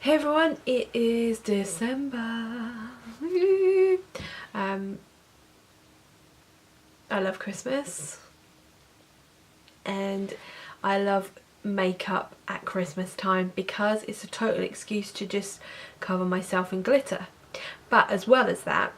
Hey everyone, it is December. I love Christmas and I love makeup at Christmas time because it's a total excuse to just cover myself in glitter. But as well as that,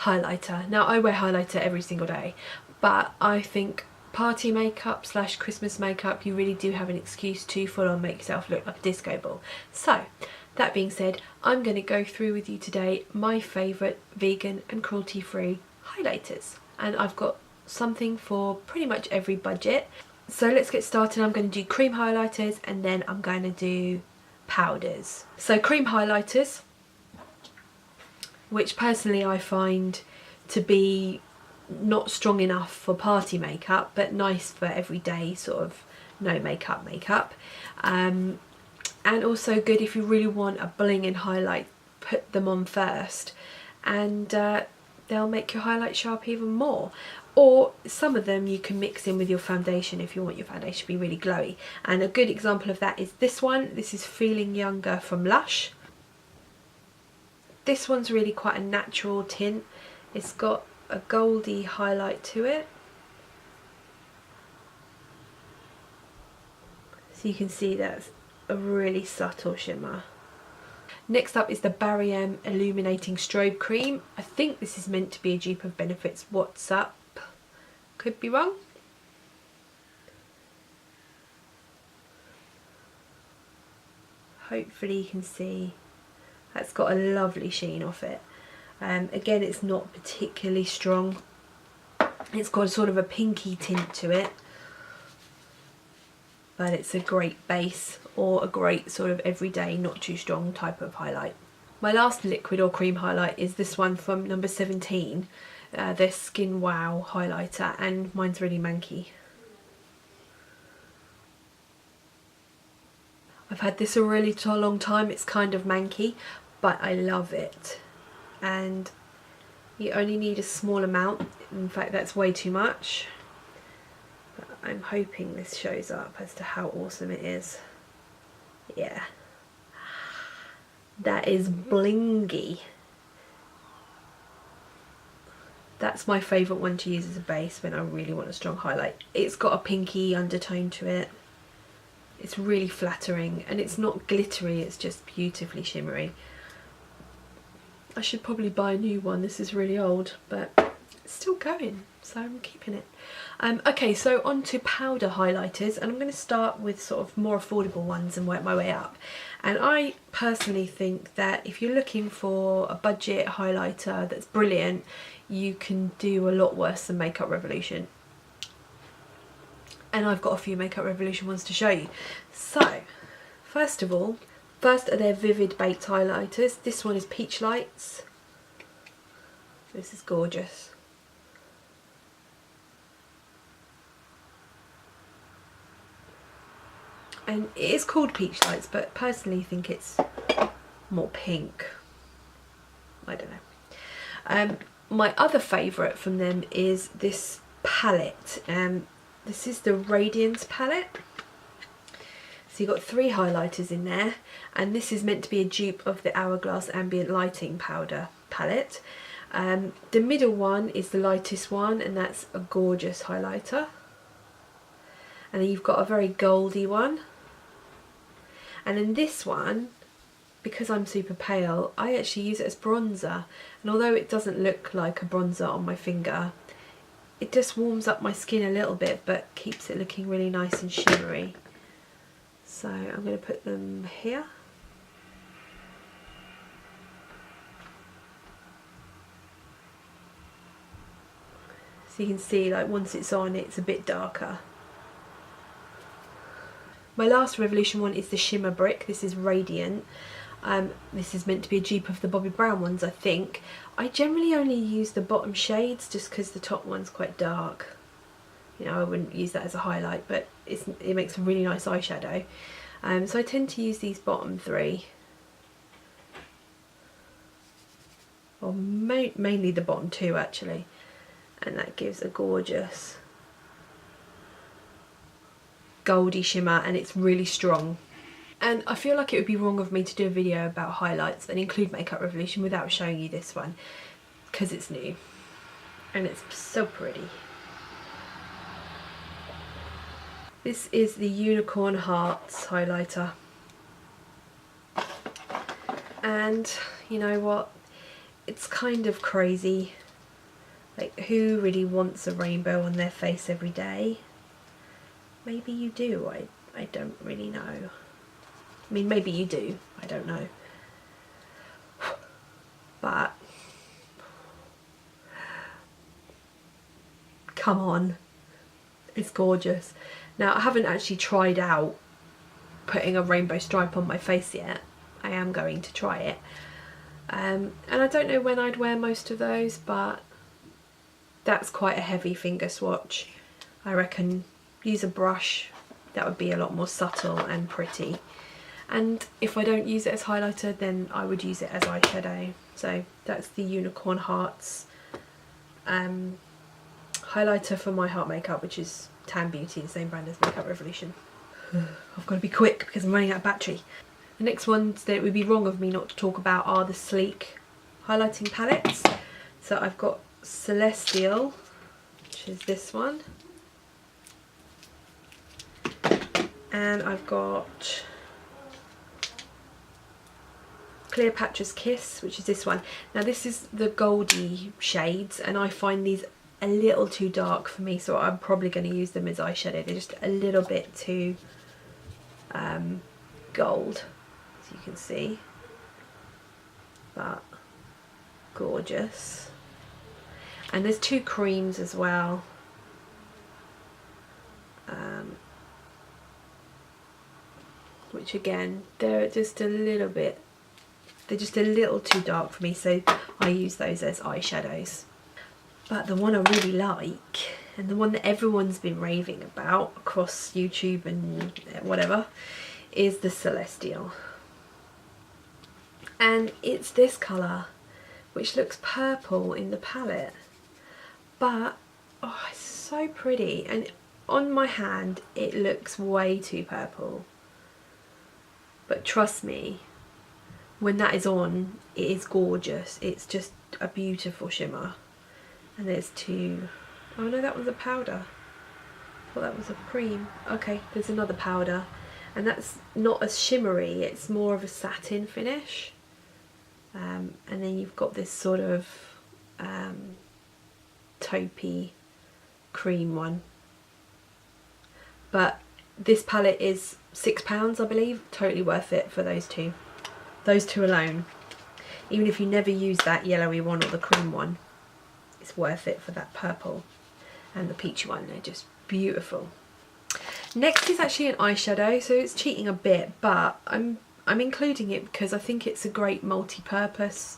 highlighter. Now I wear highlighter every single day, but I think party makeup / Christmas makeup, you really do have an excuse to full on make yourself look like a disco ball. So that being said, I'm going to go through with you today my favourite vegan and cruelty free highlighters, and I've got something for pretty much every budget. So let's get started. I'm going to do cream highlighters and then I'm going to do powders. So cream highlighters, which personally I find to be not strong enough for party makeup but nice for everyday sort of no makeup and also good if you really want a bling and highlight. Put them on first and they'll make your highlight show up even more, or some of them you can mix in with your foundation if you want your foundation to be really glowy. And a good example of that is this one. This is Feeling Younger from Lush. This one's really quite a natural tint. It's got a goldy highlight to it, so you can see that's a really subtle shimmer. Next up is the Barry Illuminating Strobe Cream. I think this is meant to be a dupe of Benefit's What's Up, could be wrong. Hopefully you can see that's got a lovely sheen off it. Again, it's not particularly strong. It's got sort of a pinky tint to it, but it's a great base or a great sort of everyday, not too strong type of highlight. My last liquid or cream highlight is this one from number 17, their Skin Wow highlighter, and mine's really manky. I've had this a really long time. It's kind of manky, but I love it. And you only need a small amount. In fact, that's way too much. But I'm hoping this shows up as to how awesome it is. Yeah. That is blingy. That's my favourite one to use as a base when I really want a strong highlight. It's got a pinky undertone to it. It's really flattering and it's not glittery, it's just beautifully shimmery. I should probably buy a new one. This is really old, but it's still going, so I'm keeping it. Okay, so on to powder highlighters, and I'm going to start with sort of more affordable ones and work my way up. And I personally think that if you're looking for a budget highlighter that's brilliant, you can do a lot worse than Makeup Revolution. And I've got a few Makeup Revolution ones to show you. So, first are their Vivid Baked highlighters. This one is Peach Lights. This is gorgeous. And it is called Peach Lights, but personally I think it's more pink. I don't know. My other favourite from them is this palette. This is the Radiance palette. So you've got 3 highlighters in there, and this is meant to be a dupe of the Hourglass Ambient Lighting Powder palette. The middle one is the lightest one, and that's a gorgeous highlighter. And then you've got a very goldy one. And then this one, because I'm super pale, I actually use it as bronzer. And although it doesn't look like a bronzer on my finger, it just warms up my skin a little bit, but keeps it looking really nice and shimmery. So I'm going to put them here. So you can see, like, once it's on, it's a bit darker. My last Revolution one is the Shimmer Brick. This is Radiant. This is meant to be a dupe of the Bobbi Brown ones, I think. I generally only use the bottom shades just because the top one's quite dark. You know, I wouldn't use that as a highlight, but it makes a really nice eyeshadow. So I tend to use these bottom 3. Or mainly the bottom 2 actually. And that gives a gorgeous goldy shimmer, and it's really strong. And I feel like it would be wrong of me to do a video about highlights and include Makeup Revolution without showing you this one, because it's new and it's so pretty. This is the Unicorn Hearts highlighter. And you know what? It's kind of crazy. Like, who really wants a rainbow on their face every day? Maybe you do, I don't really know. I mean, maybe you do, I don't know. But, come on, it's gorgeous. Now, I haven't actually tried out putting a rainbow stripe on my face yet. I am going to try it. And I don't know when I'd wear most of those, but that's quite a heavy finger swatch. I reckon use a brush, that would be a lot more subtle and pretty. And if I don't use it as highlighter, then I would use it as eyeshadow. So that's the Unicorn Hearts highlighter for My Heart Makeup, which is Tan Beauty, the same brand as Makeup Revolution. I've got to be quick because I'm running out of battery. The next ones that it would be wrong of me not to talk about are the Sleek highlighting palettes. So I've got Celestial, which is this one. And I've got Cleopatra's Kiss, which is this one. Now this is the goldy shades, and I find these a little too dark for me, so I'm probably going to use them as eyeshadow. They're just a little bit too gold, as you can see, but gorgeous. And there's two creams as well. Which again, they're just a little too dark for me, so I use those as eyeshadows. But the one I really like, and the one that everyone's been raving about across YouTube and whatever, is the Celestial. And it's this colour, which looks purple in the palette, but oh, it's so pretty, and on my hand it looks way too purple. But trust me, when that is on, it is gorgeous. It's just a beautiful shimmer. And there's two. Oh no, that was a powder. I thought that was a cream. Okay, there's another powder. And that's not as shimmery, it's more of a satin finish. And then you've got this sort of taupey cream one. But this palette is £6, I believe. Totally worth it for those two. Those two alone. Even if you never use that yellowy one or the cream one, it's worth it for that purple and the peachy one. They're just beautiful. Next is actually an eyeshadow, so it's cheating a bit, but I'm including it because I think it's a great multi-purpose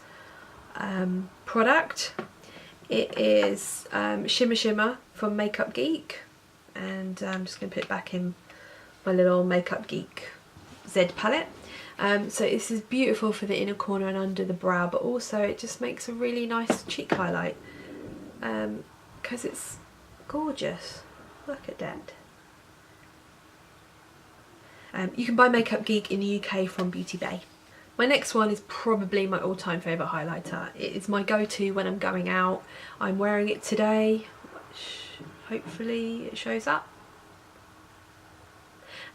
product. It is Shimmer from Makeup Geek, and I'm just going to put it back in my little Makeup Geek Z palette. So this is beautiful for the inner corner and under the brow, but also it just makes a really nice cheek highlight because it's gorgeous. Look at that. You can buy Makeup Geek in the UK from Beauty Bay. My next one is probably my all-time favourite highlighter. It is my go-to when I'm going out. I'm wearing it today, which hopefully it shows up.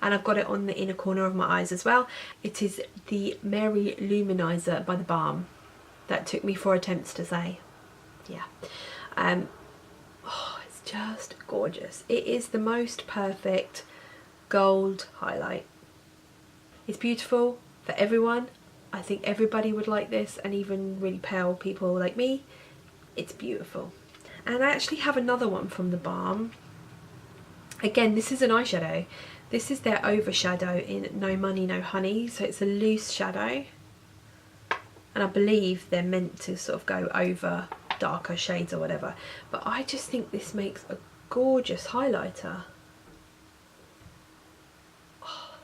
And I've got it on the inner corner of my eyes as well. It is the Mary-Lou Manizer by theBalm. That took me 4 attempts to say. Yeah. Oh, it's just gorgeous. It is the most perfect gold highlight. It's beautiful for everyone. I think everybody would like this, and even really pale people like me. It's beautiful. And I actually have another one from theBalm. Again, this is an eyeshadow. This is their Overshadow in No Money No Honey, so it's a loose shadow, and I believe they're meant to sort of go over darker shades or whatever, but I just think this makes a gorgeous highlighter. Oh.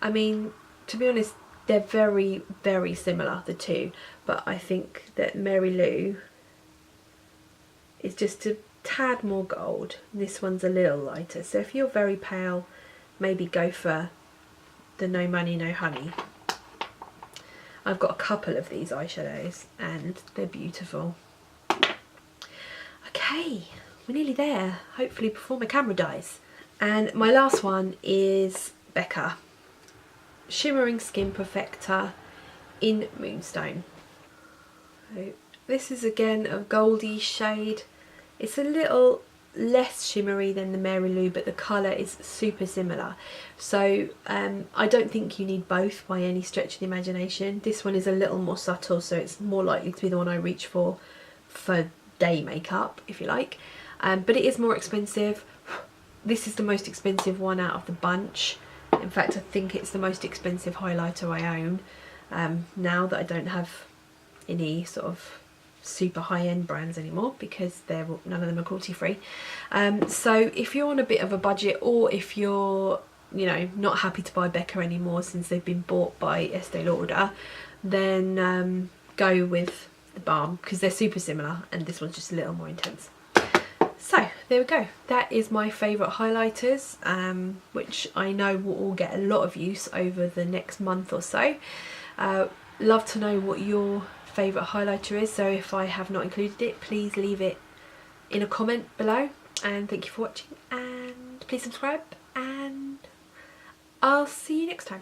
I mean, to be honest, they're very, very similar, the two, but I think that Mary-Lou is just a tad more gold. This one's a little lighter, so if you're very pale, maybe go for the No Money No Honey. I've got a couple of these eyeshadows and they're beautiful. Okay, we're nearly there, hopefully before my camera dies. And my last one is Becca. Shimmering Skin Perfector in Moonstone. So this is again a goldy shade. It's a little less shimmery than the Mary-Lou, but the colour is super similar. So I don't think you need both by any stretch of the imagination. This one is a little more subtle, so it's more likely to be the one I reach for day makeup, if you like. But it is more expensive. This is the most expensive one out of the bunch. In fact, I think it's the most expensive highlighter I own, now that I don't have any sort of super high-end brands anymore, because none of them are cruelty free. So if you're on a bit of a budget, or if you're, you know, not happy to buy Becca anymore since they've been bought by Estee Lauder, then go with theBalm, because they're super similar and this one's just a little more intense. So there we go, that is my favourite highlighters, which I know will all get a lot of use over the next month or so. Love to know what your favourite highlighter is, so if I have not included it, please leave it in a comment below. And thank you for watching, and please subscribe, and I'll see you next time.